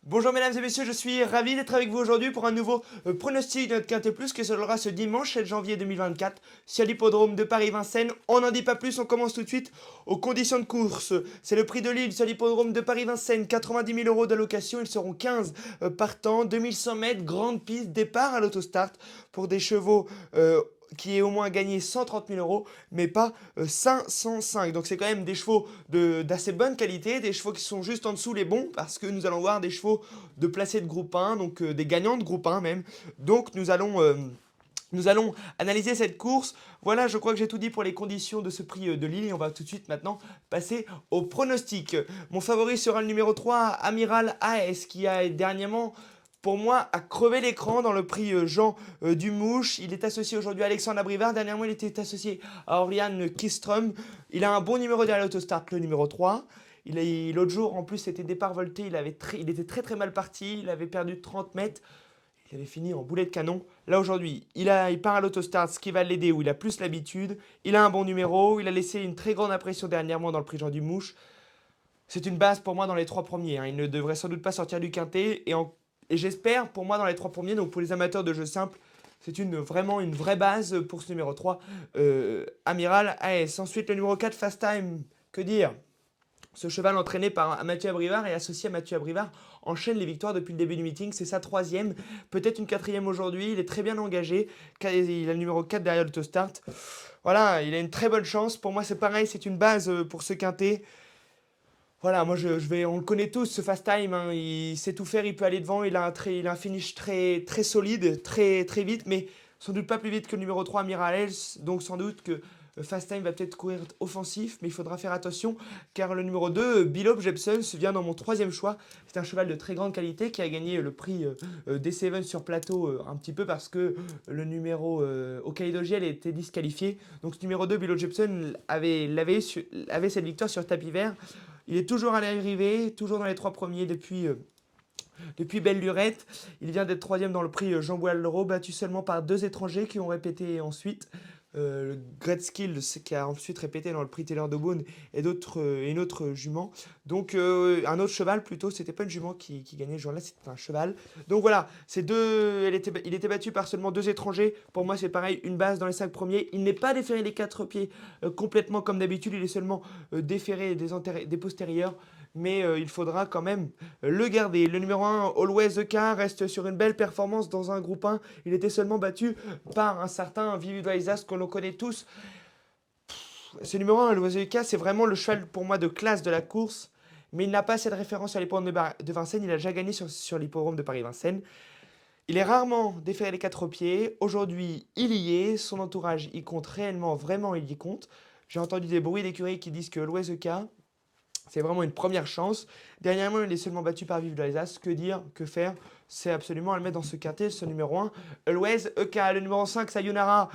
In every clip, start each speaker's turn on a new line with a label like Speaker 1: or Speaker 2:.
Speaker 1: Bonjour mesdames et messieurs, je suis ravi d'être avec vous aujourd'hui pour un nouveau pronostic de notre Quintet Plus qui se déroulera ce dimanche 7 janvier 2024 sur l'hippodrome de Paris-Vincennes. On n'en dit pas plus, on commence tout de suite aux conditions de course. C'est le prix de Lille sur l'hippodrome de Paris-Vincennes, 90 000 euros d'allocation, ils seront 15 partants, 2100 mètres, grande piste, départ à l'autostart pour des chevaux qui aient au moins gagné 130 000 euros, mais pas 505. Donc c'est quand même des chevaux d'assez bonne qualité, des chevaux qui sont juste en dessous les bons, parce que nous allons voir des chevaux de placés de groupe 1, donc des gagnants de groupe 1 même. Donc nous allons analyser cette course. Voilà, je crois que j'ai tout dit pour les conditions de ce prix de Lille. Et on va tout de suite maintenant passer au pronostic. Mon favori sera le numéro 3, Amiral AS, qui a dernièrement, pour moi, a crevé l'écran dans le prix Jean Dumouche. Il est associé aujourd'hui à Alexandre Abrivard. Dernièrement, il était associé à Oriane Kistrom. Il a un bon numéro derrière l'autostart, le numéro 3. L'autre jour, en plus, c'était départ volté. Il était très très mal parti. Il avait perdu 30 mètres. Il avait fini en boulet de canon. Là aujourd'hui, il part à l'autostart, ce qui va l'aider où il a plus l'habitude. Il a un bon numéro. Il a laissé une très grande impression dernièrement dans le prix Jean Dumouche. C'est une base pour moi dans les trois premiers, hein. Il ne devrait sans doute pas sortir du quintet. Et j'espère pour moi dans les trois premiers, donc pour les amateurs de jeux simples, c'est vraiment une vraie base pour ce numéro 3, Amiral AS. Ensuite, le numéro 4, Fast Time. Que dire? Ce cheval entraîné par Mathieu Abrivard et associé à Mathieu Abrivard enchaîne les victoires depuis le début du meeting. C'est sa troisième, peut-être une quatrième aujourd'hui. Il est très bien engagé. Il a le numéro 4 derrière l'autostart. Voilà, il a une très bonne chance. Pour moi, c'est pareil, c'est une base pour ce quintet. Voilà, moi on le connaît tous, ce Fast Time, hein. Il sait tout faire, il peut aller devant. Il a un finish très, très solide, très, très vite, mais sans doute pas plus vite que le numéro 3, Miralles. Donc sans doute que Fast Time va peut-être courir offensif, mais il faudra faire attention car le numéro 2, Bilob Jepson, vient dans mon troisième choix. C'est un cheval de très grande qualité qui a gagné le prix D7 sur plateau un petit peu parce que le numéro Hokkaido-Giel était disqualifié. Donc ce numéro 2, Bilob Jepson, avait cette victoire sur tapis vert. Il est toujours à l'arrivée, toujours dans les trois premiers depuis belle lurette. Il vient d'être troisième dans le prix Jean Boileau, battu seulement par deux étrangers qui ont répété ensuite. Le Gretzkill qui a ensuite répété dans le prix Taylor de Beaune et une autre jument. Donc un autre cheval plutôt, c'était pas une jument qui gagnait ce jour-là, c'était un cheval. Donc voilà, il était battu par seulement deux étrangers. Pour moi c'est pareil, une base dans les cinq premiers. Il n'est pas déféré les quatre pieds complètement comme d'habitude, il est seulement déféré des postérieurs. Mais il faudra quand même le garder. Le numéro 1, Always the Car, reste sur une belle performance dans un groupe 1. Il était seulement battu par un certain Vivi Vaisas que l'on connaît tous. Ce numéro 1, Always the Car, c'est vraiment le cheval pour moi de classe de la course. Mais il n'a pas cette référence à l'hippodrome de Vincennes. Il a déjà gagné sur l'hippodrome de Paris-Vincennes. Il est rarement déféré les quatre pieds. Aujourd'hui, il y est. Son entourage y compte réellement, vraiment, il y compte. J'ai entendu des bruits d'écurie qui disent que Always the Car, c'est vraiment une première chance. Dernièrement, il est seulement battu par Vive d'Alsace. Que dire, que faire? C'est absolument à le mettre dans ce quintet, ce numéro 1. Always EK, le numéro 5, Sayonara,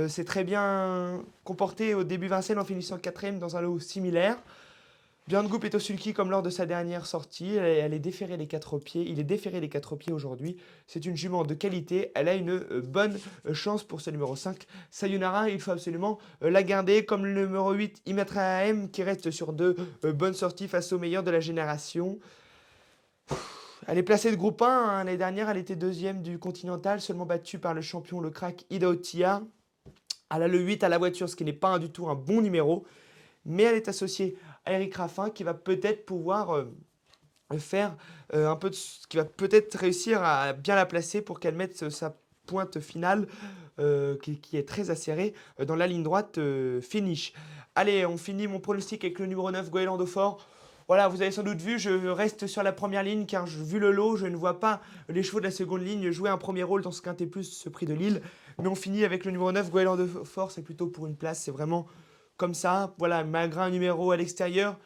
Speaker 1: s'est très bien comporté au début Vincennes en finissant quatrième dans un lot similaire. Bianco Petosulki, comme lors de sa dernière sortie, elle est déférée les quatre pieds. Il est déféré les quatre pieds aujourd'hui. C'est une jument de qualité. Elle a une bonne chance pour ce numéro 5. Sayonara, il faut absolument la garder. Comme le numéro 8, Imatra AM, qui reste sur deux bonnes sorties face aux meilleurs de la génération. Elle est placée de groupe 1. Hein. L'année dernière, elle était deuxième du Continental, seulement battue par le champion, le crack Ida Otia. Elle a le 8 à la voiture, ce qui n'est pas du tout un bon numéro. Mais elle est associée à Eric Raffin qui va peut-être pouvoir faire un peu qui va peut-être réussir à bien la placer pour qu'elle mette sa pointe finale qui est très acérée dans la ligne droite finish. Allez, on finit mon pronostic avec le numéro 9, Goéland de Fort. Voilà, vous avez sans doute vu, je reste sur la première ligne car vu le lot, je ne vois pas les chevaux de la seconde ligne jouer un premier rôle dans ce quintet plus, ce prix de Lille. Mais on finit avec le numéro 9, Goéland de Fort, c'est plutôt pour une place, c'est vraiment comme ça. Voilà, malgré un numéro à l'extérieur,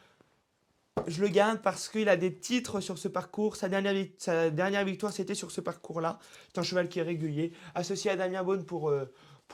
Speaker 1: je le garde parce qu'il a des titres sur ce parcours. Sa dernière victoire, c'était sur ce parcours-là. C'est un cheval qui est régulier. Associé à Damien Beaune pour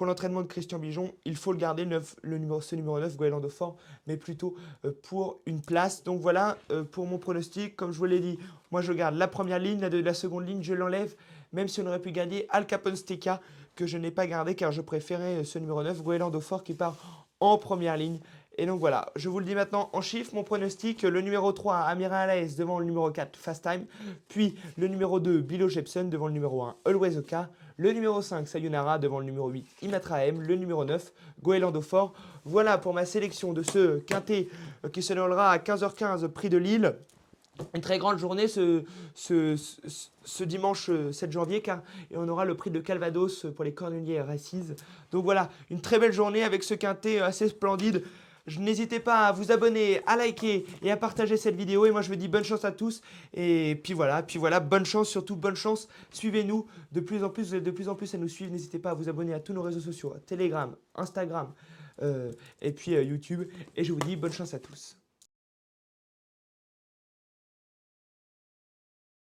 Speaker 1: l'entraînement de Christian Bijon, il faut le garder, ce numéro 9, Goéland de Fort, mais plutôt pour une place. Donc voilà pour mon pronostic. Comme je vous l'ai dit, moi je garde la première ligne, la seconde ligne, je l'enlève, même si on aurait pu gagner Al Capone Steka, que je n'ai pas gardé car je préférais ce numéro 9, Goéland de Fort, qui part en première ligne. Et donc voilà, je vous le dis maintenant en chiffres, mon pronostic, le numéro 3, Amira Alaes devant le numéro 4, Fast Time, puis le numéro 2, Bilo Jepsen devant le numéro 1, Always Oka, le numéro 5, Sayonara devant le numéro 8, Imatra M, le numéro 9, Goélando Fort. Voilà pour ma sélection de ce quintet qui se déroulera à 15h15 prix de Lille. Une très grande journée ce dimanche 7 janvier car on aura le prix de Calvados pour les corneliers Races. Donc voilà, une très belle journée avec ce quintet assez splendide. N'hésitez pas à vous abonner, à liker et à partager cette vidéo. Et moi je vous dis bonne chance à tous. Et puis voilà, bonne chance, surtout bonne chance. Suivez-nous de plus en plus, vous êtes de plus en plus à nous suivre. N'hésitez pas à vous abonner à tous nos réseaux sociaux, Telegram, Instagram et puis YouTube. Et je vous dis bonne chance à tous.